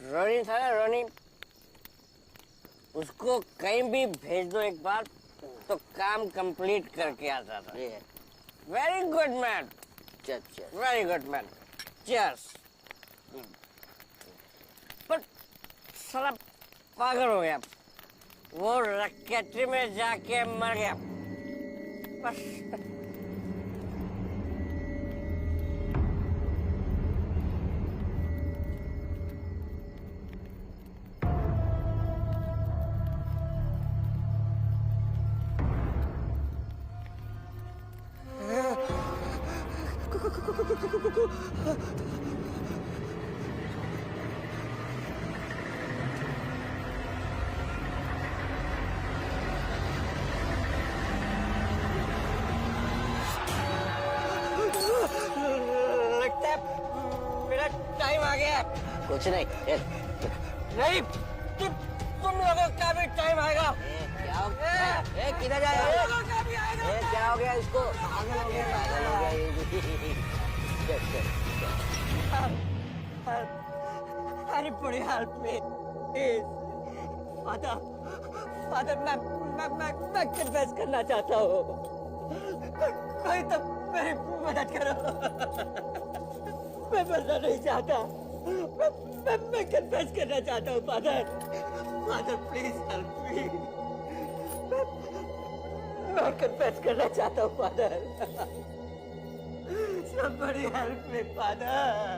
रोनी था ना, रोनी, उसको कहीं भी भेज दो एक बार तो काम कंप्लीट करके आता था। Very good man, very good man, cheers. पर साला पागल हो गया, वो रकेटरी में जाके मर गया बस। लगता है मेरा टाइम आ गया। कुछ नहीं। नहीं, तुम लोगों का भी टाइम आएगा। क्या हो गया? किधर जा रहे हो? क्या हो गया इसको? पागल हो गया, पागल हो गया। अरे बड़ी हेल्प मी फादर, फादर मैं कन्फेस करना चाहता हूँ, कोई तो मेरी मदद करो। मैं मरना नहीं चाहता, मैं कन्फेस करना चाहता हूँ father, father please help me. मैं कन्फेस करना चाहता हूँ father, somebody help me father.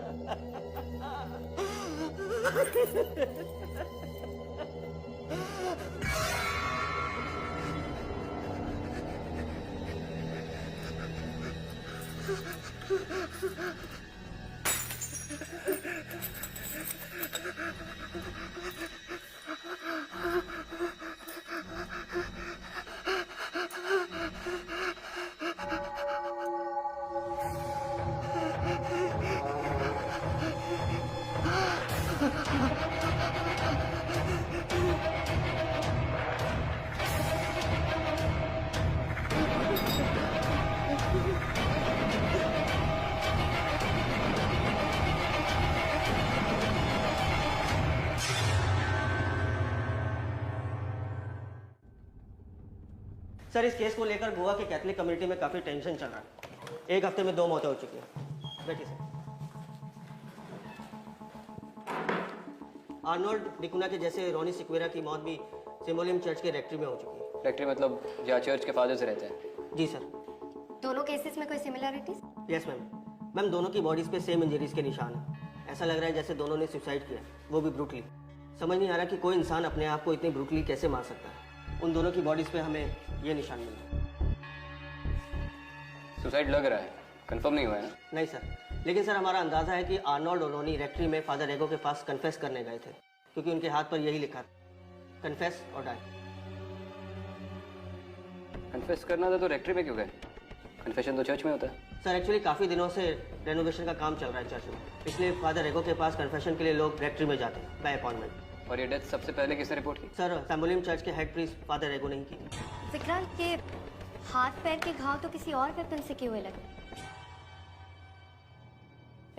Sir, इस केस को लेकर गोवा के कैथलिक कम्युनिटी में काफ़ी टेंशन चल रहा है। एक हफ्ते में 2 मौतें हो चुकी हैं। बैठिए सर। आर्नोल्ड डिकुना के जैसे रोनी सिक्वेरा की मौत भी सिम्बोलियम चर्च के रेक्ट्री में हो चुकी है। रेक्ट्री मतलब जहाँ चर्च के फादर्स रहते हैं? जी सर। दोनों केसेस में कोई सिमिलरिटीज? Yes ma'am. मैम, दोनों की बॉडीज पे सेम इंजरीज के निशान हैं। ऐसा लग रहा है जैसे दोनों ने सुसाइड किया, वो भी ब्रूटली। समझ नहीं आ रहा कि कोई इंसान अपने आप को इतनी ब्रूटली कैसे मार सकता है। उन दोनों की बॉडीज पे हमें ये निशान मिले। सुसाइड लग रहा है, कंफर्म नहीं हुआ है ना? नहीं सर, लेकिन सर हमारा अंदाजा है कि आर्नोल्ड और रोनी रेक्ट्री में फादर एगो के पास कन्फेस करने गए थे, क्योंकि उनके हाथ पर यही लिखा था, कन्फेस और डाई। कन्फेस करना था तो रेक्ट्री में क्यों गए? कन्फेशन तो चर्च में होता है। सर एक्चुअली काफ़ी दिनों से रेनोवेशन का काम चल रहा है चर्च में, इसलिए फादर एगो के पास कन्फेशन के लिए लोग रेक्ट्री में जाते हैं बाय अपॉइंटमेंट। और ये डेथ सबसे पहले किसने रिपोर्ट की? सर, सैम्बोलियम चर्च के हेड प्रीस्ट फादर एगो ने ही की। विक्रांत के हाथ पैर के घाव तो किसी और वेपन से किए हुए लगे।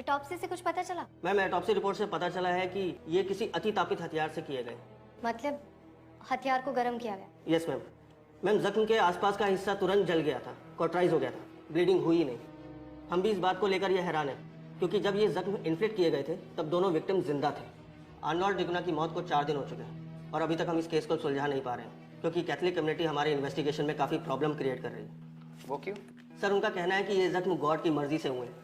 ऑटोप्सी से कुछ पता चला? मैम, ऑटोप्सी रिपोर्ट से पता चला है कि ये किसी अतितापित हथियार से किए गए। मतलब हथियार को गर्म किया गया? Yes ma'am. मैम, जख्म के आसपास का हिस्सा तुरंत जल गया था, कॉटराइज हो गया था, ब्लीडिंग हुई नहीं। हम भी इस बात को लेकर ये हैरान है, क्योंकि जब ये जख्म इन्फ्लिक्ट किए गए थे तब दोनों विक्टिम जिंदा थे। आर्नोल्ड डिकुना की मौत को 4 दिन हो चुके हैं और अभी तक हम इस केस को सुलझा नहीं पा रहे हैं, क्योंकि कैथलिक कम्युनिटी हमारे इन्वेस्टिगेशन में काफ़ी प्रॉब्लम क्रिएट कर रही है। वो क्यों? सर, उनका कहना है कि ये जख्म गॉड की मर्जी से हुए हैं,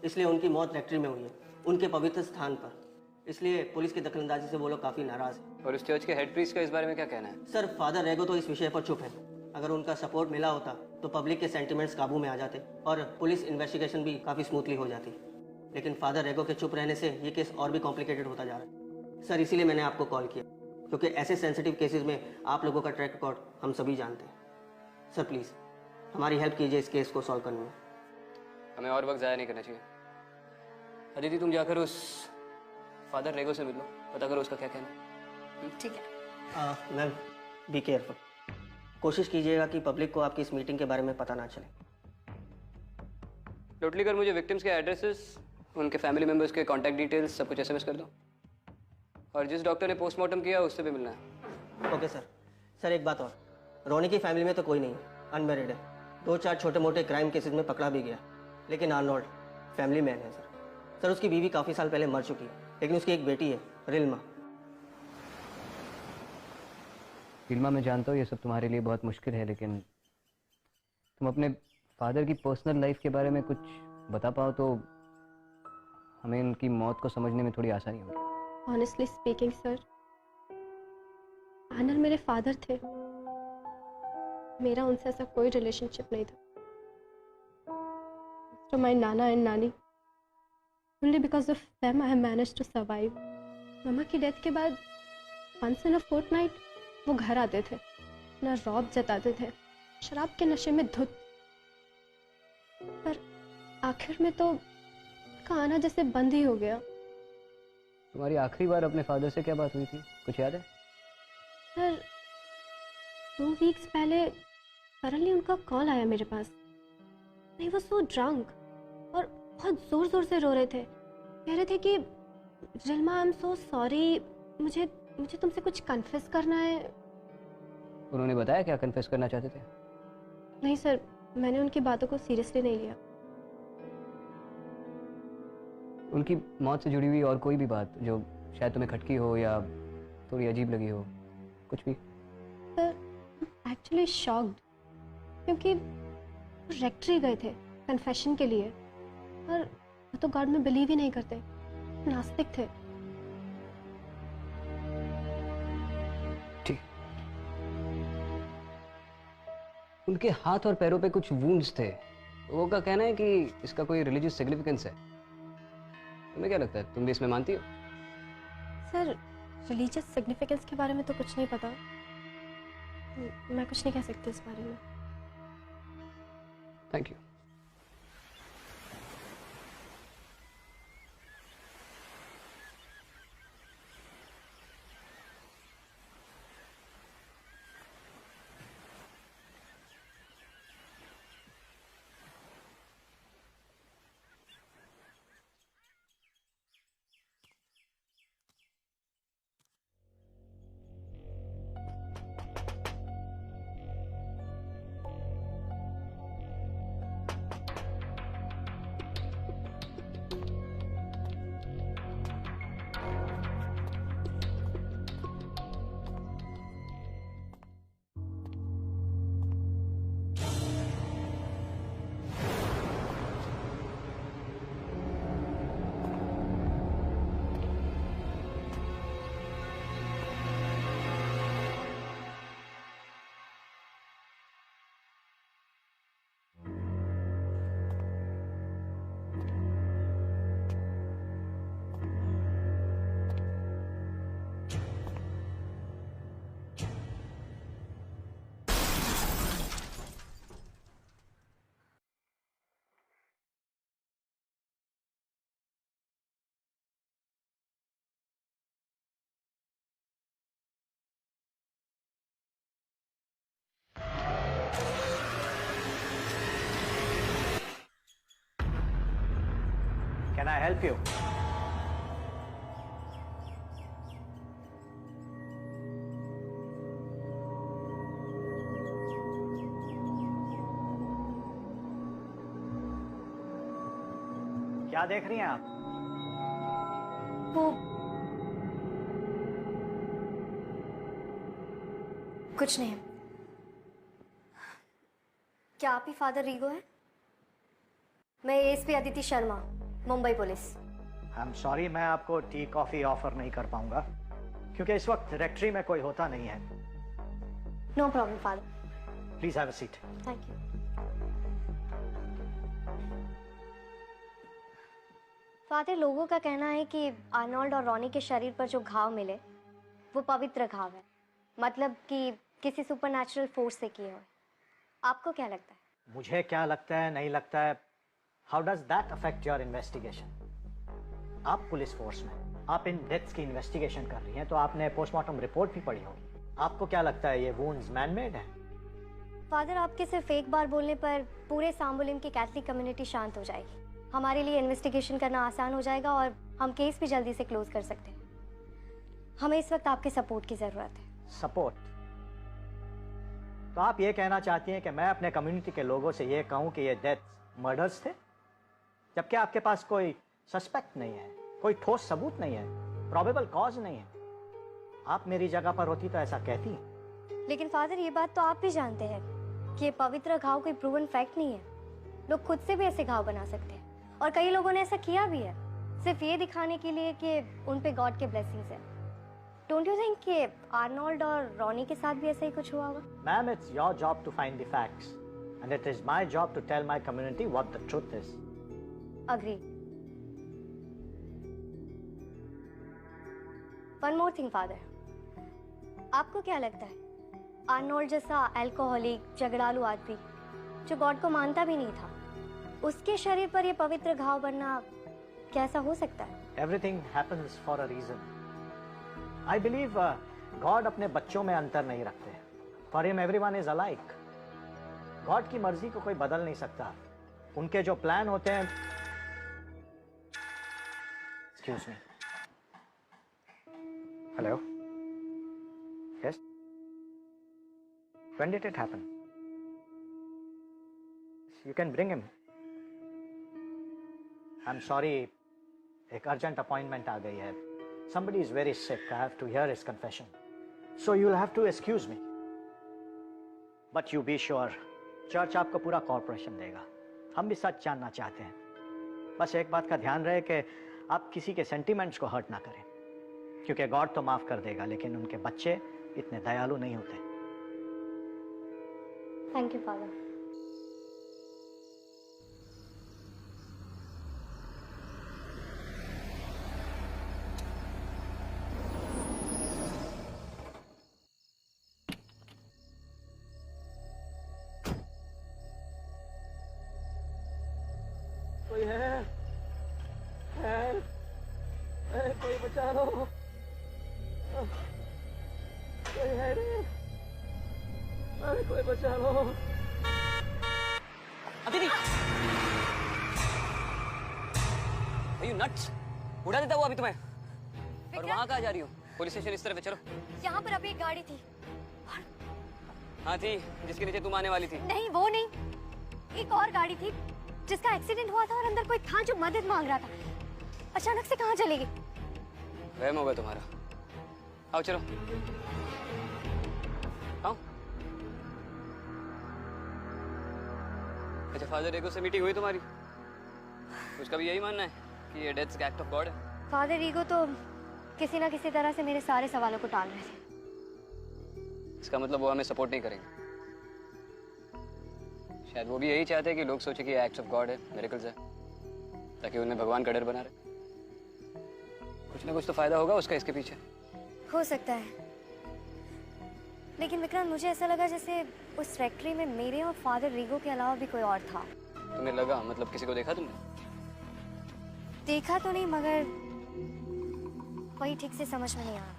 इसलिए उनकी मौत रेक्ट्री में हुई है, उनके पवित्र स्थान पर। इसलिए पुलिस की दखलंदाजी से वो लोग काफ़ी नाराज हैं। और उस चर्च के हेड प्रीस्ट का इस बारे में क्या कहना है? सर, फादर रेगो तो इस विषय पर चुप है। अगर उनका सपोर्ट मिला होता तो पब्लिक के सेंटिमेंट्स काबू में आ जाते और पुलिस इन्वेस्टिगेशन भी काफ़ी स्मूथली हो जाती। लेकिन फादर रेगो के चुप रहने से ये केस और भी कॉम्प्लिकेटेड होता जा रहा है। सर, इसीलिए मैंने आपको कॉल किया, क्योंकि ऐसे सेंसिटिव केसेस में आप लोगों का ट्रैक रिकॉर्ड हम सभी जानते हैं। सर प्लीज़ हमारी हेल्प कीजिए इस केस को सॉल्व करने में। हमें और वक्त ज़ाया नहीं करना चाहिए। अदिति, तुम जाकर उस फादर रेगो से मिल लो, पता करो उसका क्या कहना है। ठीक है। Ma'am, be careful. कोशिश कीजिएगा कि पब्लिक को आपकी इस मीटिंग के बारे में पता ना चले। लोटलीकर मुझे विक्टिम्स के एड्रेसेस, उनके फैमिली मेम्बर्स के कॉन्टैक्ट डिटेल्स सब कुछ एसएमएस कर दो। और जिस डॉक्टर ने पोस्टमार्टम किया उससे भी मिलना है। Okay sir. सर एक बात और, रोनी की फैमिली में तो कोई नहीं, अनमेरिड है, 2-4 छोटे मोटे क्राइम केसेस में पकड़ा भी गया, लेकिन आर्नोल्ड फैमिली मैन है सर। सर उसकी बीवी काफ़ी साल पहले मर चुकी है, लेकिन उसकी एक बेटी है, रिल्मा। फिल्मा मैं जानता हूँ ये सब तुम्हारे लिए बहुत मुश्किल है, लेकिन तुम अपने फादर की पर्सनल लाइफ के बारे में कुछ बता पाओ तो हमें उनकी मौत को समझने में थोड़ी आसानी होगी। Honestly speaking, sir, आनर मेरे फादर थे, मेरा उनसे ऐसा कोई रिलेशनशिप नहीं था। तो माय नाना एंड नानी, only because of them I have managed to survive. मामा की डेथ के बाद once in a fortnight वो घर आते थे, ना रौब जताते थे, शराब के नशे में धुत। पर आखिर में तो उनका आना जैसे बंद ही हो गया। तुम्हारी आखिरी बार अपने फादर से क्या बात हुई थी, कुछ याद है? सर 2 वीक्स पहले सडनली उनका कॉल आया मेरे पास। आई वाज सो ड्रंक और बहुत जोर जोर से रो रहे थे। कह रहे थे कि रिल्मा आई एम सो सॉरी, मुझे तुमसे कुछ कन्फेस करना है। उन्होंने बताया क्या कन्फेस करना चाहते थे? नहीं सर, मैंने उनकी बातों को सीरियसली नहीं लिया। उनकी मौत से जुड़ी हुई और कोई भी बात जो शायद तुम्हें खटकी हो या थोड़ी अजीब लगी हो, कुछ भी? सर एक्चुअली शॉक्ड, क्योंकि रेक्ट्री गए थे कन्फेशन के लिए और वो तो गॉड में बिलीव ही नहीं करते, नास्तिक थे। ठीक। उनके हाथ और पैरों पे कुछ वुंड्स थे, वो का कहना है कि इसका कोई रिलीजियस सिग्निफिकेंस है। तुम्हें क्या लगता है, तुम भी इसमें मानती हो? सर रिलीजियस सिग्निफिकेंस के बारे में तो कुछ नहीं पता, मैं कुछ नहीं कह सकती इस बारे में। Thank you. Can I help you? क्या देख रही हैं आप? वो कुछ नहीं। क्या आप ही फादर रीगो हैं? मैं ASP Aditi Sharma, Mumbai police. I am sorry, मैं आपको टी कॉफी ऑफर नहीं कर पाऊंगा क्योंकि इस वक्त डायरेक्टरी में कोई होता नहीं है। No problem father. Please have a seat. Thank you. Father, लोगों का कहना है कि आर्नोल्ड और रॉनी के शरीर पर जो घाव मिले वो पवित्र घाव है, मतलब कि किसी सुपरनैचुरल फोर्स से किए हुए। आपको क्या लगता है? मुझे क्या लगता है नहीं लगता है, how does that affect your investigation? आप पुलिस फोर्स में, आप इन डेथ्स की इन्वेस्टिगेशन कर रही हैं तो आपने पोस्टमार्टम रिपोर्ट भी पढ़ी होगी। आपको क्या लगता है ये वुंड्स मैन मेड हैं? फादर, आपके सिर्फ एक बार बोलने पर पूरे सांबुलिम की कैथलिक कम्युनिटी शांत हो जाएगी। हमारे लिए इन्वेस्टिगेशन करना आसान हो जाएगा और हम केस भी जल्दी से क्लोज कर सकते हैं। हमें इस वक्त आपके सपोर्ट की ज़रूरत है। सपोर्ट? तो आप ये कहना चाहती हैं कि मैं अपने कम्युनिटी के लोगों से ये कहूं कि ये डेथ मर्डर्स थे, जबकि आपके पास कोई सस्पेक्ट नहीं है, कोई ठोस सबूत नहीं है, प्रोबेबल कॉज नहीं है। आप मेरी जगह पर होती तो ऐसा कहती। लेकिन फादर, ये बात तो आप भी जानते हैं कि ये पवित्र घाव कोई प्रूवन फैक्ट नहीं है। लोग खुद से भी ऐसे घाव बना सकते हैं और कई लोगों ने ऐसा किया भी है, सिर्फ ये दिखाने के लिए कि उन पे गॉड के ब्लेसिंग्स हैं। डोंट यू थिंक कि आर्नोल्ड और रॉनी के साथ भी ऐसा ही कुछ हुआ होगा? Ma'am, it's your job to find the facts and it is my job to tell my community what the truth is. Agree. One more thing father, आपको क्या लगता है आर्नोल्ड जैसा अल्कोहलिक झगड़ालू आदमी जो गॉड को मानता भी नहीं था, उसके शरीर पर ये पवित्र घाव बनना कैसा हो सकता है? Everything happens for a reason. I believe God अपने बच्चों में अंतर नहीं रखते। For him everyone is alike. God की मर्जी को कोई बदल नहीं सकता। उनके जो प्लान होते हैं। Excuse me. Hello, yes, when did it happen? You can bring him. I am sorry, एक अर्जेंट अपॉइंटमेंट आ गई है। Somebody is very sick. I have to hear his confession. So you'll have to excuse me. But you be sure, church आपको पूरा corporation देगा। हम भी सच जानना चाहते हैं। बस एक बात का ध्यान रहे कि आप किसी के सेंटिमेंट्स को हर्ट ना करें, क्योंकि गॉड तो माफ कर देगा, लेकिन उनके बच्चे इतने दयालु नहीं होते। Thank you father. कोई है? कोई बचा लो, कोई है रे? अरे कोई बचा लो। Aditi, you nuts? उड़ा देता वो अभी तुम्हें। और वहां कहाँ जा रही हो? पुलिस स्टेशन इस तरफ है, चलो। यहाँ पर अभी एक गाड़ी थी। हाँ थी, जिसके नीचे तुम आने वाली थी। नहीं, वो नहीं, एक और गाड़ी थी जिसका एक्सीडेंट हुआ था और अंदर कोई था जो मदद मांग रहा था। अचानक से कहाँ चली गई? वहम होगा तुम्हारा। आओ चलो, आओ। अच्छा, फादर ईगो से मीटिंग हुई तुम्हारी? उसका भी यही मानना है कि ये डेथ एक्ट ऑफ गॉड है? फादर ईगो तो किसी ना किसी तरह से मेरे सारे सवालों को टाल रहे थे। इसका मतलब वो हमें सपोर्ट नहीं करेंगे। शायद वो भी यही चाहते हैं कि लोग सोचे कि ये एक्ट्स ऑफ गॉड है, मिरेकल्स है, ताकि उन्हें भगवान का डर बना रहे। कुछ ना कुछ तो फायदा होगा उसका इसके पीछे। हो सकता है, लेकिन विक्रांत, मुझे ऐसा लगा जैसे उस फैक्ट्री में मेरे और फादर रीगो के अलावा भी कोई और था। तुम्हें लगा? मतलब किसी को देखा तुमने? देखा तो नहीं, मगर वही ठीक से समझ में नहीं आ रहा।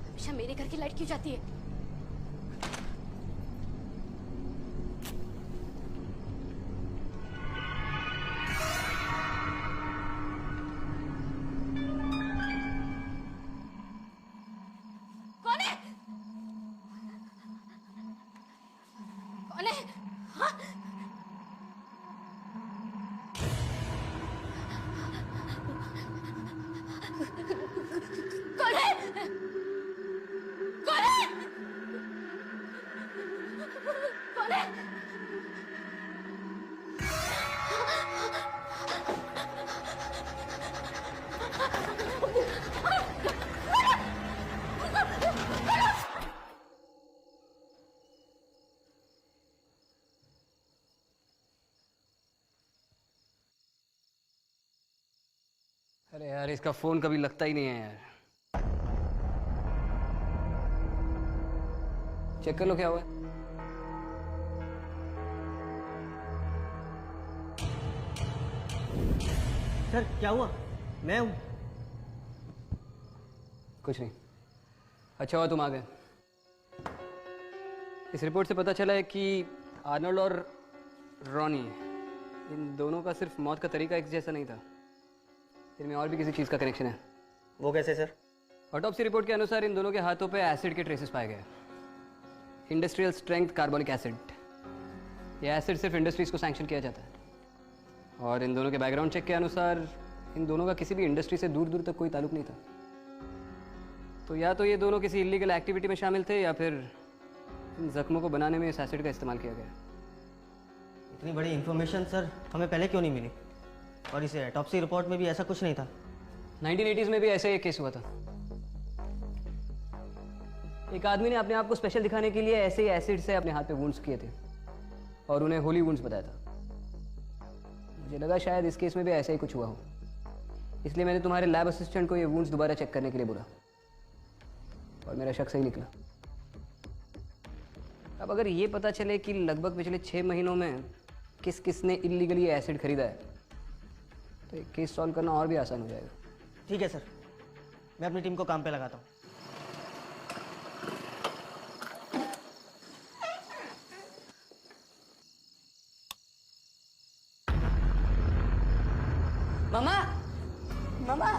हमेशा मेरे घर की लाइट क्यों जाती है? कौन है? कौन है? हाँ? कौन है? कौन है? कौन है? अरे यार, इसका फोन कभी लगता ही नहीं है यार। चेक कर लो क्या हुआ है। सर क्या हुआ? मैं हूँ। कुछ नहीं। अच्छा हुआ तुम आ गए। इस रिपोर्ट से पता चला है कि आर्नल्ड और रॉनी, इन दोनों का सिर्फ मौत का तरीका एक जैसा नहीं था, इनमें और भी किसी चीज़ का कनेक्शन है। वो कैसे सर? ऑटोप्सी रिपोर्ट के अनुसार इन दोनों के हाथों पे एसिड के ट्रेसेस पाए गए, इंडस्ट्रियल स्ट्रेंथ कार्बोनिक एसिड। ये एसिड सिर्फ इंडस्ट्रीज को सैंक्शन किया जाता है, और इन दोनों के बैकग्राउंड चेक के अनुसार इन दोनों का किसी भी इंडस्ट्री से दूर दूर तक कोई ताल्लुक नहीं था। तो या तो ये दोनों किसी इलीगल एक्टिविटी में शामिल थे, या फिर इन जख्मों को बनाने में इस एसिड का इस्तेमाल किया गया। इतनी बड़ी इन्फॉर्मेशन सर हमें पहले क्यों नहीं मिली? और इसे ऑटोप्सी रिपोर्ट में भी ऐसा कुछ नहीं था। 1980s में भी ऐसा ही एक केस हुआ था। एक आदमी ने अपने आप को स्पेशल दिखाने के लिए ऐसे ही एसिड से अपने हाथ पे वुंड्स किए थे, और उन्हें होली वुंड्स बताया था। मुझे लगा शायद इस केस में भी ऐसा ही कुछ हुआ हो, इसलिए मैंने तुम्हारे लैब असिस्टेंट को ये वुंड्स दोबारा चेक करने के लिए बोला, और मेरा शक सही निकला। अब अगर ये पता चले कि लगभग पिछले 6 महीनों में किस किसने इलीगली एसिड खरीदा है, तो एक केस सॉल्व करना और भी आसान हो जाएगा। ठीक है सर, मैं अपनी टीम को काम पे लगाता हूँ। मामा, मामा,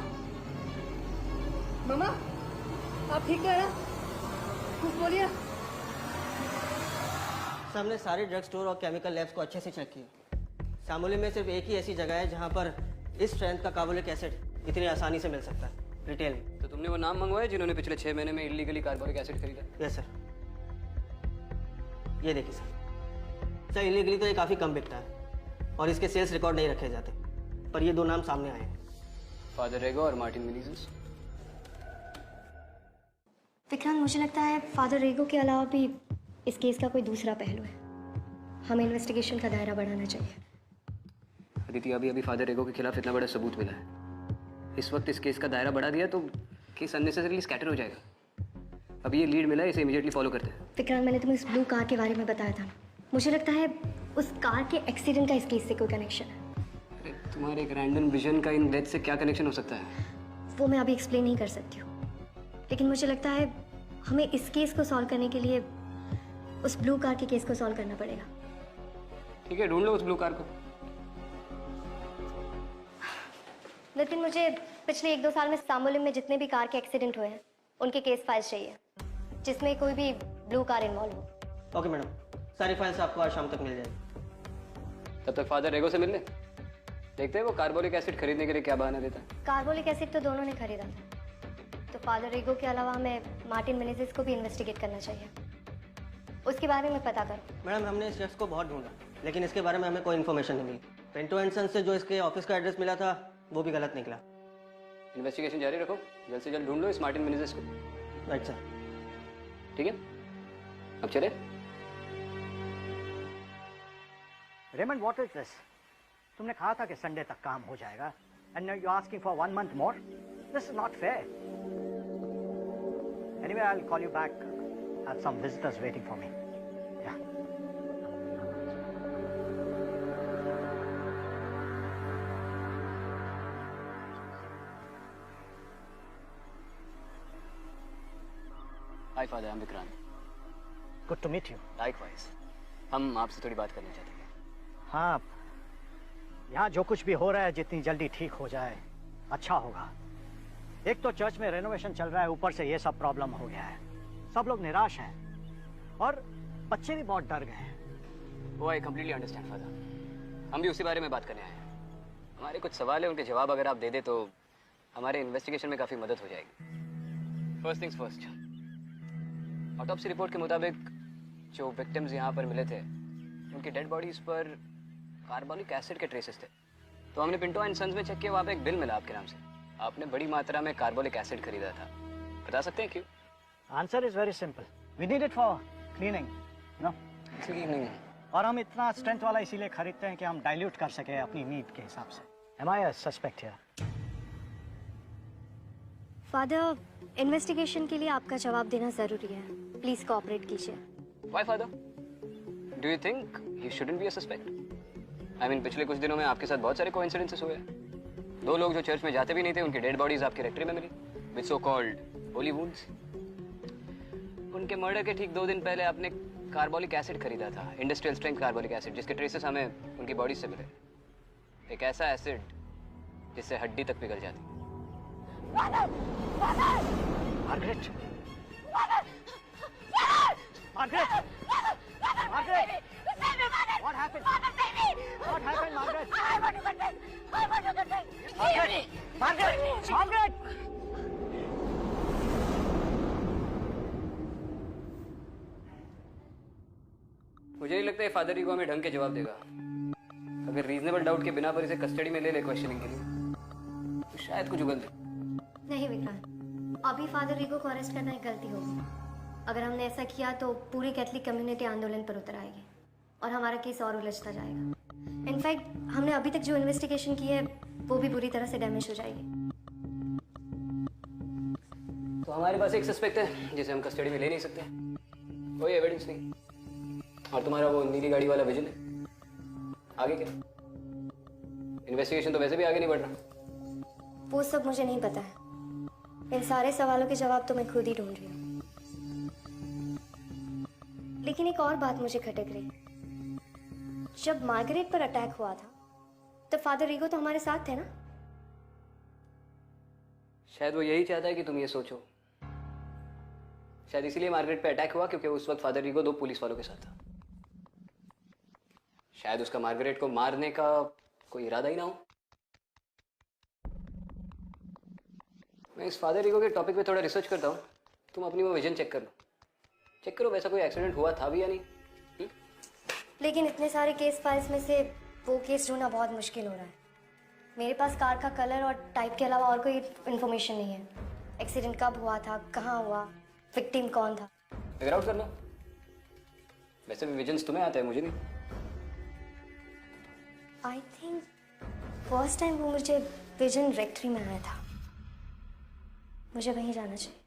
मामा, आप ठीक है ना? कुछ बोलिए। सर हमने सारे ड्रग स्टोर और केमिकल लैब्स को अच्छे से चेक किया। शामोली में सिर्फ एक ही ऐसी जगह है जहाँ पर इस स्ट्रेंथ का कार्बोनिक एसिड इतनी आसानी से मिल सकता है रिटेल में। तो तुमने वो नाम मंगवाए जिन्होंने पिछले 6 महीने में इलीगली कार्बोनिक एसिड खरीदा? यस सर, ये देखिए सर। सर इलीगली तो ये काफ़ी कम बिकता है और इसके सेल्स रिकॉर्ड नहीं रखे जाते, पर ये 2 नाम सामने आए हैं, फादर रेगो और मार्टिन मेनेज़ेस। विक्रांत, मुझे लगता है फादर रेगो के अलावा भी इस केस का कोई दूसरा पहलू है। हमें इन्वेस्टिगेशन का दायरा बढ़ाना चाहिए। अदिति, अभी अभी फादर रेगो के खिलाफ इतना बड़ा सबूत मिला है। इस वक्त इस केस का दायरा बढ़ा दिया तो केस अननेसेसरीली स्कैटर हो जाएगा। अभी ये लीड मिला है, इसे इमीडिएटली फॉलो करते हैं। विक्रांत, मैंने तुम्हें उस ब्लू कार के बारे में बताया था ना, मुझे लगता है उस कार के एक्सीडेंट का इस केस से कोई कनेक्शन है। अरे तुम्हारे एक रैंडम विजन का इन डेथ से क्या कनेक्शन हो सकता है? वो मैं अभी एक्सप्लेन नहीं कर सकती हूँ, लेकिन मुझे लगता है हमें इस केस को सॉल्व करने के लिए उस ब्लू कार के केस को सॉल्व करना पड़ेगा। ठीक है, ढूंढ लो उस ब्लू कार को। लेकिन मुझे पिछले 1-2 साल में सामोलिम में जितने भी कार के एक्सीडेंट हुए हैं उनके केस फाइल्स चाहिए जिसमें कोई भी ब्लू कार इन्वॉल्व हो। ओके मैडम, सारी फाइल्स आपको आज शाम तक मिल जाएगी। तब तक फादर रेगो से मिल ले, देखते हैं वो कार्बोनिक एसिड खरीदने के लिए क्या बहाना देता है। कार्बोनिक एसिड तो दोनों ने खरीदा था, तो फादर रेगो के अलावा हमें मार्टिन मेनेज़ेस को भी इन्वेस्टिगेट करना चाहिए। उसके बारे में पता करो। मैडम हमने इस शख्स को बहुत ढूंढा, लेकिन इसके बारे में हमें कोई इन्फॉर्मेशन नहीं मिली। पिंटो एंड सन से जो इसके ऑफिस का एड्रेस मिला था वो भी गलत निकला। इन्वेस्टिगेशन जारी रखो, जल्द से जल्द ढूंढ लो इस मार्टिन मेनेज़ेस को। Right sir. ठीक है, अब चले। Raymond, what is this? तुमने कहा था कि संडे तक काम हो जाएगा, and now you asking for 1 month more? This is not fair. Anyway, I will call you back. I have some visitors waiting for me. Yeah. Hi father, I am Vikrant. Good to meet you. Likewise. हम आपसे थोड़ी बात करना चाहते थे। हाँ, यहाँ जो कुछ भी हो रहा है जितनी जल्दी ठीक हो जाए अच्छा होगा। एक तो चर्च में रेनोवेशन चल रहा है, ऊपर से ये सब प्रॉब्लम हो गया है। सब लोग निराश हैं और बच्चे भी बहुत डर गए हैं। वो आई कम्प्लीटली अंडरस्टैंड फादर, हम भी उसी बारे में बात करने आए हैं। हमारे कुछ सवाल है, उनके जवाब अगर आप दे दे तो हमारे इन्वेस्टिगेशन में काफ़ी मदद हो जाएगी। First things first, autopsy report के मुताबिक जो विक्टिम्स यहाँ पर मिले थे उनकी डेड बॉडीज पर कार्बोनिक एसिड के ट्रेसेस थे। तो हमने पिंटो एंड सन्स में चेक किया, वहाँ पे एक बिल मिला आपके नाम से। आपने बड़ी मात्रा में कार्बोनिक एसिड खरीदा था, बता सकते हैं क्यों? Answer is very simple, we need it for cleaning, no? Cleaning. और हम इतना स्ट्रेंथ वाला इसीलिए खरीदते हैं कि हम डाइल्यूट कर सके अपनी नीड के हिसाब से। Am I a suspect here? Father, investigation के लिए आपका जवाब देना जरूरी है, प्लीज कोऑपरेट कीजिए। Why father? Do you think he shouldn't be a suspect? I mean, पिछले कुछ दिनों में आपके साथ बहुत सारे कोइंसिडेंसेस हुए हैं। 2 लोग जो चर्च में जाते भी नहीं थे, उनकी डेड बॉडीज आपके रेक्टरी में मिली with so called holy wounds. उनके मर्डर के ठीक 2 दिन पहले आपने कार्बोलिक एसिड खरीदा था, इंडस्ट्रियल स्ट्रेंथ कार्बोलिक एसिड, जिसके ट्रेसेस हमें उनकी बॉडी से मिले। एक ऐसा एसिड जिससे हड्डी तक पिघल जाती। Margaret! Margaret! Margaret! What happened? What happened, Margaret? Margaret! Margaret! Margaret! मुझे नहीं लगता ये फादर ईगो हमें ढंग के जवाब देगा। अगर रीजनेबल डाउट के बिना पर इसे कस्टडी में ले ले क्वेश्चनिंग के लिए तो शायद कुछ उगल दे। नहीं विक्रांत, अभी फादर रीगो को अरेस्ट करना एक गलती होगी। अगर हमने ऐसा किया तो पूरी कैथलिक कम्युनिटी आंदोलन पर उतर आएगी और हमारा केस और उलझता जाएगा। इनफैक्ट हमने अभी तक जो इन्वेस्टिगेशन की है वो भी बुरी तरह से डैमेज हो जाएगी। तो हमारे पास एक सस्पेक्ट है जिसे हम कस्टडी में ले नहीं सकते, कोई एविडेंस नहीं। और तुम्हारा वो नीली गाड़ी वाला विजन है, आगे क्या? इन्वेस्टिगेशन तो वैसे भी आगे नहीं बढ़ रहा। वो सब मुझे नहीं पता है। इन सारे सवालों के जवाब तो मैं खुद ही ढूंढ रही हूँ। लेकिन एक और बात मुझे खटक रही। जब मार्गरेट पर अटैक हुआ था तो फादर रीगो तो हमारे साथ थे ना? शायद वो यही चाहता है कि तुम ये सोचो। शायद इसीलिए मार्गरेट पे अटैक हुआ क्योंकि उस वक्त फादर रीगो 2 पुलिस वालों के साथ था। शायद उसका मार्गरेट को मारने का कोई इरादा ही ना हो। मैं इस फादर रीगो के टॉपिक पे थोड़ा रिसर्च करता हूँ, तुम अपनी वो विजन चेक कर लो। चेक करो वैसा कोई एक्सीडेंट हुआ था भी या नहीं। लेकिन इतने सारे केस फाइल्स में से वो केस ढूंढना बहुत मुश्किल हो रहा है। मेरे पास कार का कलर और टाइप के अलावा और कोई इन्फॉर्मेशन नहीं है। एक्सीडेंट कब हुआ था, कहाँ हुआ, विक्टिम कौन था। फिगर आउट करना। वैसे भी विजन्स तुम्हें आते हैं, मुझे नहीं। आई थिंक फर्स्ट टाइम वो मुझे विजन रेक्ट्री में आया था। मुझे वहीं जाना चाहिए।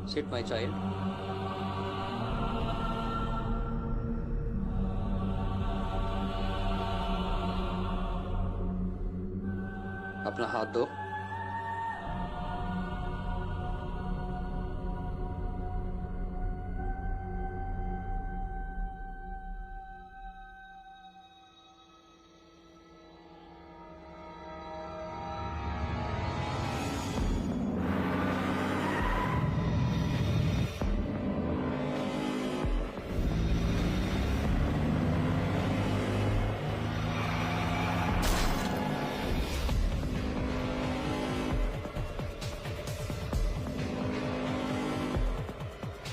Sit, my child. अपना हाथ दो।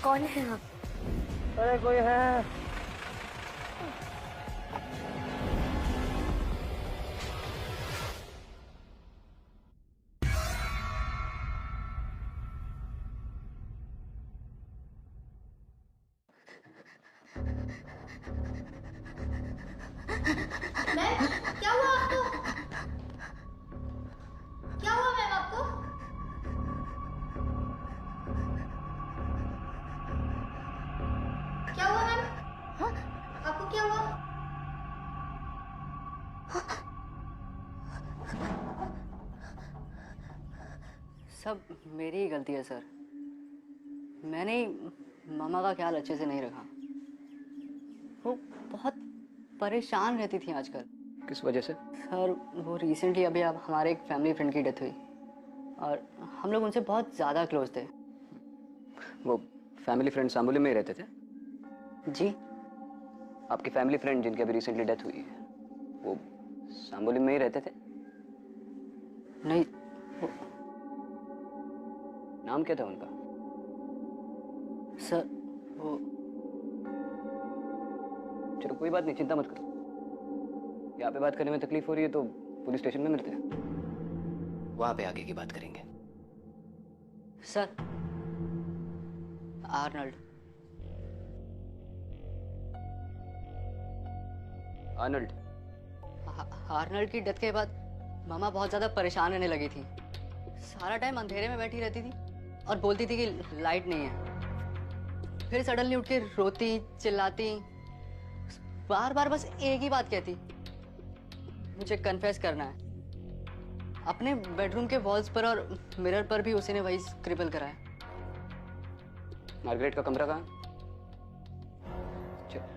कौन है आप? अरे कोई है? क्या हुआ आपको? सब मेरी ही गलती है सर। मैंने ही मामा का ख्याल अच्छे से नहीं रखा। वो बहुत परेशान रहती थी आजकल। किस वजह से? सर वो रिसेंटली अभी आप हमारे एक फैमिली फ्रेंड की डेथ हुई और हम लोग उनसे बहुत ज़्यादा क्लोज थे। वो फैमिली फ्रेंड सांबोली में ही रहते थे? जी आपकी फैमिली फ्रेंड जिनकी अभी रिसेंटली डेथ हुई है वो सांबोली में ही रहते थे? नहीं, नाम क्या था उनका? सर वो चलो कोई बात नहीं, चिंता मत करो। यहाँ पे बात करने में तकलीफ हो रही है तो पुलिस स्टेशन में मिलते हैं, वहां पे आगे की बात करेंगे। Sir Arnold. आर्नल्ड? आर्नल्ड की डेथ के बाद मामा बहुत ज़्यादा परेशान रहने लगी थी। सारा टाइम अंधेरे में बैठी रहती थी और बोलती थी कि लाइट नहीं है। फिर सडनली उठ के रोती चिल्लाती, बार बार बस एक ही बात कहती, मुझे कन्फेस करना है। अपने बेडरूम के वॉल्स पर और मिरर पर भी उसी ने वही स्क्रिबल कराया। मार्गरेट का कमरा कहाँ? चल।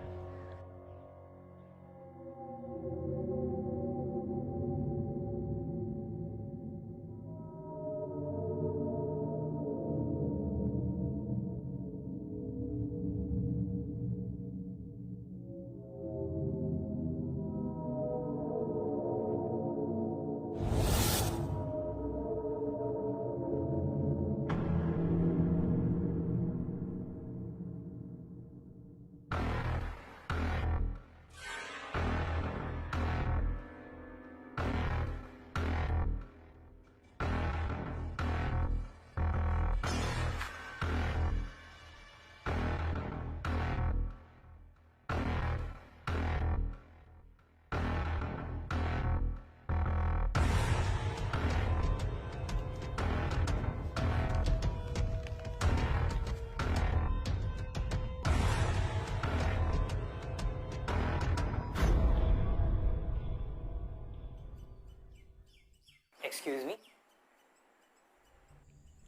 एक्सक्यूज मी,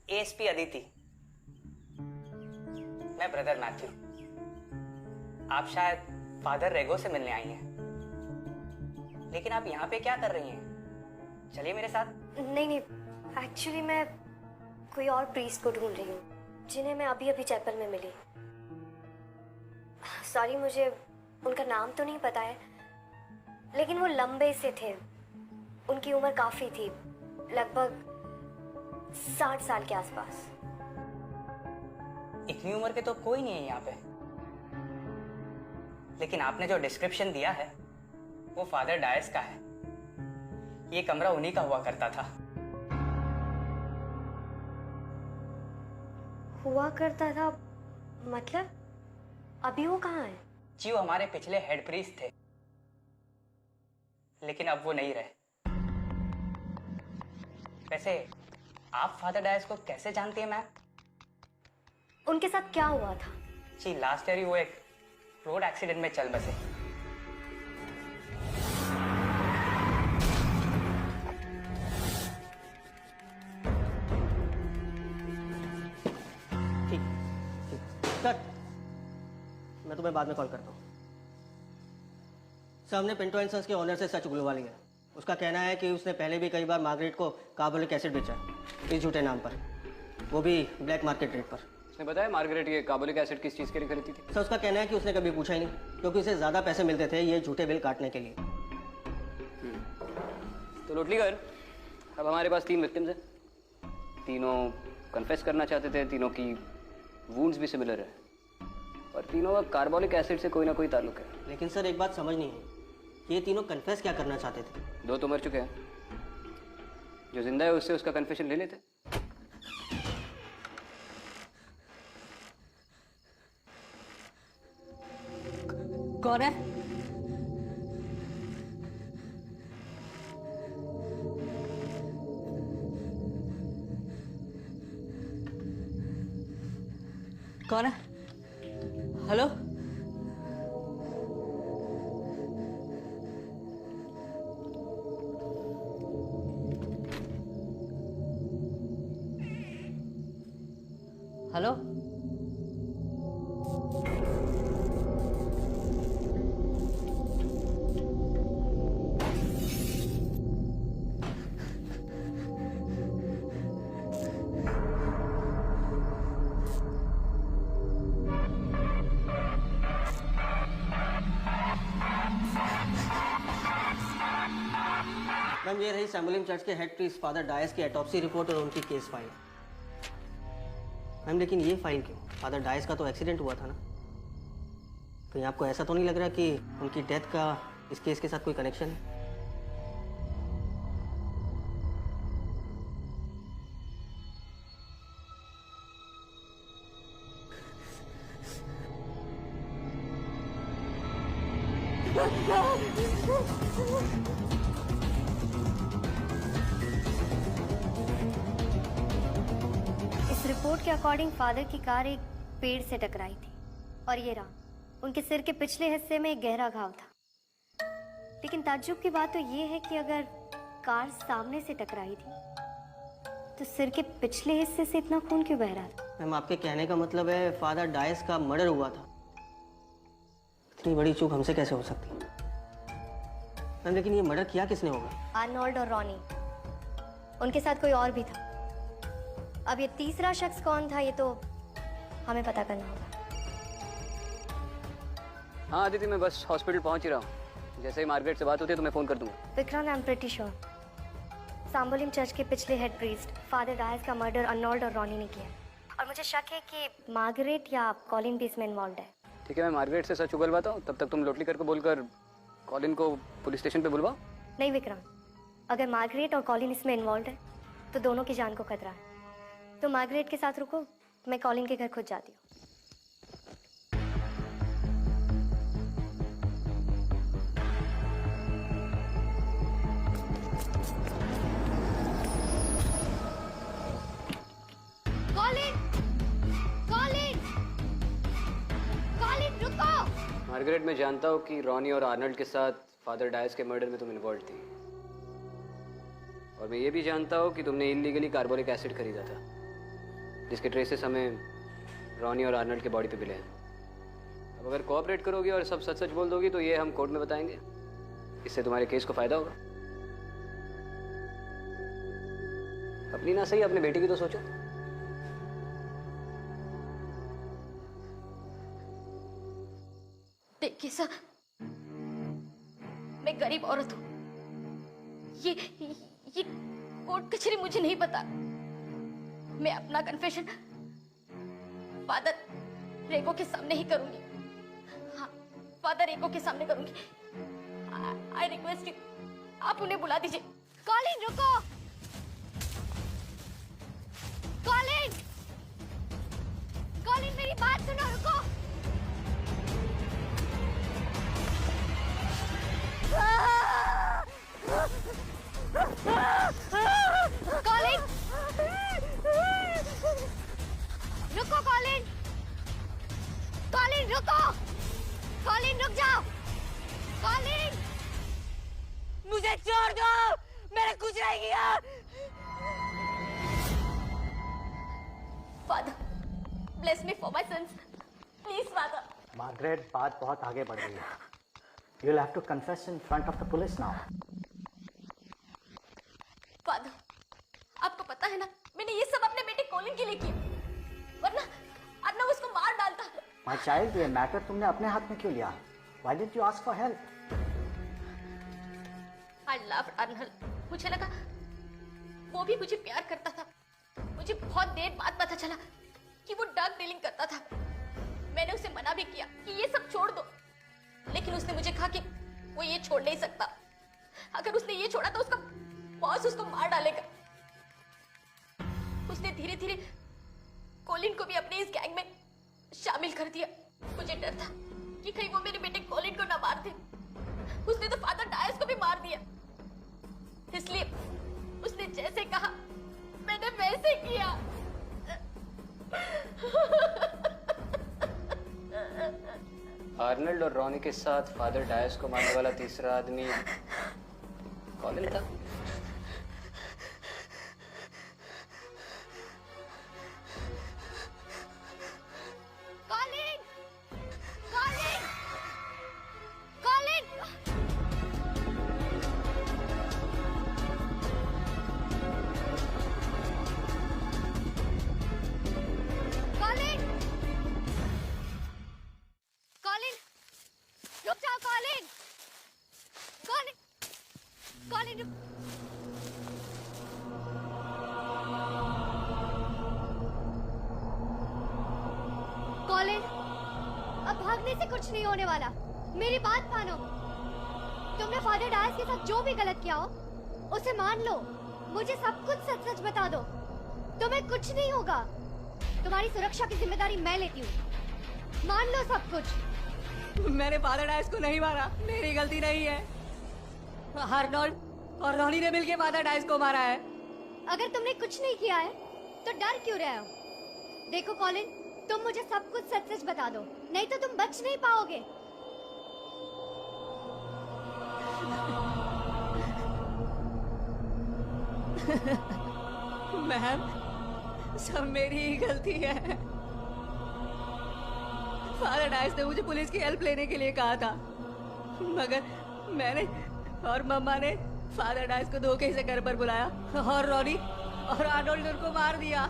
एएसपी अदिति, मैं ब्रदर मैथ्यू। आप शायद फादर रेगो से मिलने आई हैं, लेकिन आप यहाँ पे क्या कर रही हैं? चलिए मेरे साथ। नहीं नहीं, एक्चुअली मैं कोई और प्रीस्ट को ढूंढ रही हूँ जिन्हें मैं अभी अभी चैपल में मिली। सॉरी, मुझे उनका नाम तो नहीं पता है, लेकिन वो लंबे से थे। उनकी उम्र काफी थी, लगभग 60 साल के आसपास। इतनी उम्र के तो कोई नहीं है यहाँ पे, लेकिन आपने जो डिस्क्रिप्शन दिया है वो फादर डायस का है। ये कमरा उन्हीं का हुआ करता था। हुआ करता था मतलब? अभी वो कहाँ है? जी वो हमारे पिछले हेड प्रीस्ट थे, लेकिन अब वो नहीं रहे। वैसे आप फादर डायस को कैसे जानती हैं मैम? उनके साथ क्या हुआ था? जी लास्ट ईयर ही वो एक रोड एक्सीडेंट में चल बसे। ठीक कट, मैं तुम्हें बाद में कॉल करता हूँ। सर, हमने पिंटो एंड सन्स के ऑनर से सच बुलवा लिया। उसका कहना है कि उसने पहले भी कई बार मार्गरेट को कार्बोलिक एसिड बेचा इस झूठे नाम पर, वो भी ब्लैक मार्केट रेट पर। उसने बताया मार्गरेट ये कार्बोलिक एसिड किस चीज़ के लिए खरीदती थी? सर, उसका कहना है कि उसने कभी पूछा ही नहीं, क्योंकि उसे ज़्यादा पैसे मिलते थे ये झूठे बिल काटने के लिए। तो लोटलीगर, अब हमारे पास 3 विक्टिम्स हैं। तीनों कन्फेस करना चाहते थे, तीनों की वुंड्स भी सिमिलर है और तीनों का कार्बोलिक एसिड से कोई ना कोई ताल्लुक है। लेकिन सर एक बात समझ नहीं है, ये तीनों कन्फेस क्या करना चाहते थे? 2 तो मर चुके हैं, जो जिंदा है उससे उसका कन्फेशन ले लेते। कौन है? कौन है? हेलो? हेलो? मैम, ये रही सैम्बलिम चर्च के हेड प्रीस्ट फादर डायस की ऑटोप्सी रिपोर्ट और उनकी केस फाइल। मैम, लेकिन ये फाइल क्यों? फादर डायस का तो एक्सीडेंट हुआ था ना? कहीं आपको ऐसा तो नहीं लग रहा कि उनकी डेथ का इस केस के साथ कोई कनेक्शन है? इस रिपोर्ट के अकॉर्डिंग फादर की कार एक पेड़ से टकराई थी और ये रहा, उनके सिर के पिछले हिस्से में एक गहरा घाव था। लेकिन ताज्जुब की बात तो ये है कि अगर कार सामने से टकराई थी तो सिर के पिछले हिस्से से इतना खून क्यों बह रहा था? मैम, आपके कहने का मतलब है फादर डायस का मर्डर हुआ था। इतनी बड़ी चूक हमसे कैसे हो सकती है? मैम, लेकिन ये मर्डर किया किसने होगा? आर्नोल्ड और रॉनी, उनके साथ कोई और भी था। अब ये तीसरा शख्स कौन था ये तो हमें पता करना होगा। हाँ आदिति, मैं बस हॉस्पिटल पहुंच ही रहा हूँ। जैसे ही मार्गरेट से बात होती है तो मैं फ़ोन कर दूंगा। Vikrant, I am pretty sure Sambalim church के पिछले हेड प्रीस्ट फादर डायस का मर्डर आर्नोल्ड और रॉनी ने किया और मुझे शक है कि मार्गरेट या कॉलिन भी इसमें इन्वॉल्व है। ठीक है, मैं मार्गरेट से सच उगलवाता हूँ, तब तक तुम लोटली करके बोलकर कॉलिन को पुलिस स्टेशन पे बुलवाओ। नहीं विक्रांत, अगर मार्गरेट और कॉलिन इसमें इन्वॉल्व है तो दोनों की जान को खतरा है। तो मार्गरेट के साथ रुको, मैं कॉलिन के घर खुद जाती हूँ। मार्गरेट, मैं जानता हूँ कि रॉनी और आर्नल्ड के साथ फादर डायस के मर्डर में तुम इन्वॉल्व थी, और मैं ये भी जानता हूँ कि तुमने इलीगली कार्बोनिक एसिड खरीदा था, जिसके ट्रेसेस हमें रॉनी और आर्नल्ड के बॉडी पे मिले हैं। अब अगर कोऑपरेट करोगी और सब सच सच बोल दोगी तो ये हम कोर्ट में बताएंगे। इससे तुम्हारे केस को फायदा होगा। अपनी ना सही, अपने बेटे की तो सोचो। देखिए सर, मैं गरीब औरत हूँ। ये कोर्ट कचहरी मुझे नहीं पता। मैं अपना कन्फेशन फादर रेगो के सामने ही करूंगी। हाँ, फादर रेगो के सामने करूंगी। आई रिक्वेस्ट यू, आप उन्हें बुला दीजिए। कॉलिन रुको, कॉलिन, कॉलिन मेरी बात सुनो, रुको। कॉलिन, रुको कॉलिन, कॉलिन रुको, कॉलिन रुक जाओ, कॉलिन। मुझे छोड़ दो, मैंने कुछ नहीं किया। Father, bless me for my sons, please father. Margaret, बात बहुत आगे बढ़ गई है। You'll have to confess in front of the police now. Father, आपको पता है ना, मैंने ये सब अपने बेटे कॉलिन के लिए किया, वरना उसको मार डालता। My child, ये मैटर तुमने अपने हाथ में क्यों लिया? Why didn't you ask for help? I loved Arnold. मुझे लगा वो भी मुझे प्यार करता था। मुझे बहुत देर बाद पता चला कि वो ड्रग डीलिंग करता था। मैंने उसे मना भी किया कि ये सब छोड़ दो, लेकिन उसने मुझे कहा कि वो ये छोड़ नहीं सकता। अगर उसने ये छोड़ा तो उसका बॉस उसको मार डालेगा। उसने धीरे धीरे कॉलिन को भी अपने इस गैंग में शामिल कर दिया। मुझे डर था कि कहीं वो मेरे बेटे कॉलिन को ना मार दे। उसने तो फादर डायस को भी मार दिया। इसलिए उसने जैसे कहा मैंने वैसे किया। आर्नल्ड और रॉनी के साथ फादर डायस को मारने वाला तीसरा आदमी कॉलिन था। कॉलिन कॉलिन, अब भागने से कुछ नहीं होने वाला। मेरी बात मानो। तुमने फादर डायस के साथ जो भी गलत किया हो उसे मान लो। मुझे सब कुछ सच सच बता दो। तुम्हें कुछ नहीं होगा। तुम्हारी सुरक्षा की जिम्मेदारी मैं लेती हूँ। मान लो सब कुछ। मैंने फादर डायस को नहीं मारा, मेरी गलती नहीं है। आर्नोल्ड और रॉनी ने मिलकर फादर डायस को मारा है। अगर तुमने कुछ नहीं किया है तो डर क्यों रहे हो? देखो कॉलिन, तुम मुझे सब कुछ सच सच बता दो, नहीं तो तुम बच नहीं पाओगे। मैम, सब मेरी ही गलती है। फादर डायस ने मुझे पुलिस की हेल्प लेने के लिए कहा था, मगर मैंने और मम्मा ने फादर डायस को धोखे से घर पर बुलाया और रॉनी और आर्नोल्ड ने उनको मार दिया।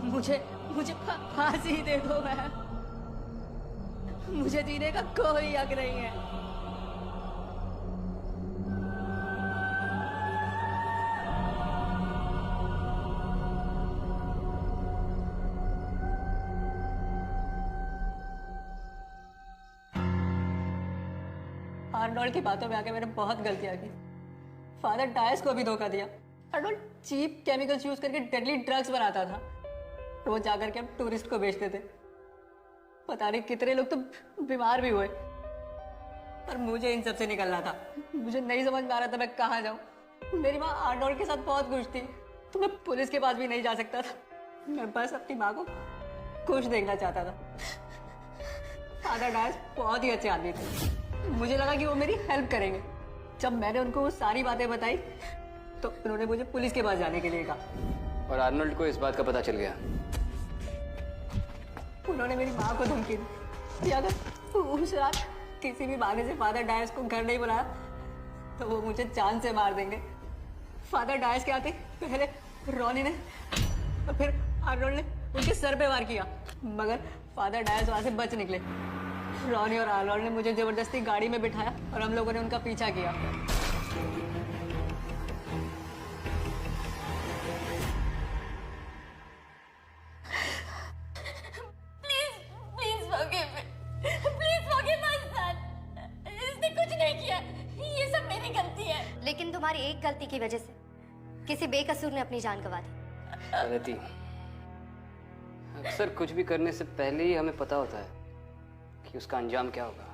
मुझे फांसी दे दो मैम। मुझे जीने का कोई हक नहीं है। आर्नोल्ड की बातों में आके मैंने बहुत गलतियां की। फादर डायस को भी धोखा दिया। आर्नोल्ड चीप केमिकल्स यूज करके डेडली ड्रग्स बनाता था, तो वो जाकर के हम टूरिस्ट को बेचते थे। पता नहीं कितने लोग तो बीमार भी हुए। पर मुझे इन सब से निकलना था। मुझे नहीं समझ में आ रहा था मैं कहाँ जाऊँ। मेरी माँ आर्नोल्ड के साथ बहुत खुश थी, तो मैं पुलिस के पास भी नहीं जा सकता था। मैं बस अपनी माँ को खुश देखना चाहता था। फादर डायस बहुत ही अच्छे आदमी थे। मुझे लगा कि वो मेरी हेल्प करेंगे। जब मैंने उनको वो सारी बातें बताई तो उन्होंने मुझे पुलिस के पास जाने के लिए कहा। और आर्नोल्ड को इस बात का पता चल गया। उन्होंने मेरी माँ को धमकी दी कि अगर उस रात किसी भी बहाने से फादर डायस को घर नहीं बुलाया तो वो मुझे जान से मार देंगे। फादर डायस के आते पहले रॉनी ने और फिर आर्नोल्ड ने उनके सर पे वार किया, मगर फादर डायस वहां से बच निकले। रॉनी और आर्नोल्ड ने मुझे जबरदस्ती गाड़ी में बिठाया और हम लोगों ने उनका पीछा किया। Please forgive me. Please forgive my son. इसने कुछ नहीं किया, ये सब मेरी गलती है। लेकिन तुम्हारी एक गलती की वजह से किसी बेकसूर ने अपनी जान गंवा दी। अदिति, अक्सर कुछ भी करने से पहले ही हमें पता होता है कि उसका अंजाम क्या होगा।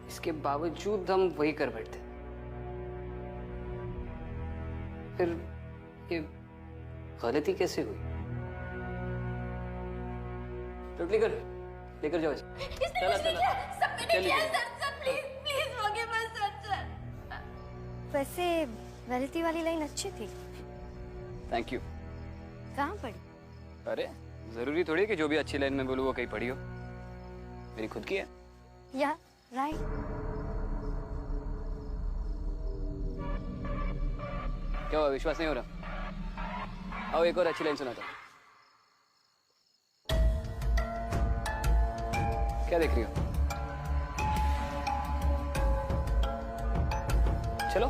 इसके बावजूद हम वही कर बैठते। फिर ये गलती कैसे हुई? तो लेकर जाओ इसे। इसने कुछ नहीं किया, सब मैंने किया sir. Please forgive my son, sir. वैसे वेलिटी वाली लाइन अच्छी थी। Thank you. कहाँ पढ़ी? अरे जरूरी थोड़ी कि जो भी अच्छी लाइन में बोलूँ वो कहीं पढ़ी हो। मेरी खुद की है। या राइट। क्या हुआ, विश्वास नहीं हो रहा? आओ एक और अच्छी लाइन सुनाता हूँ। क्या देख रही हो? चलो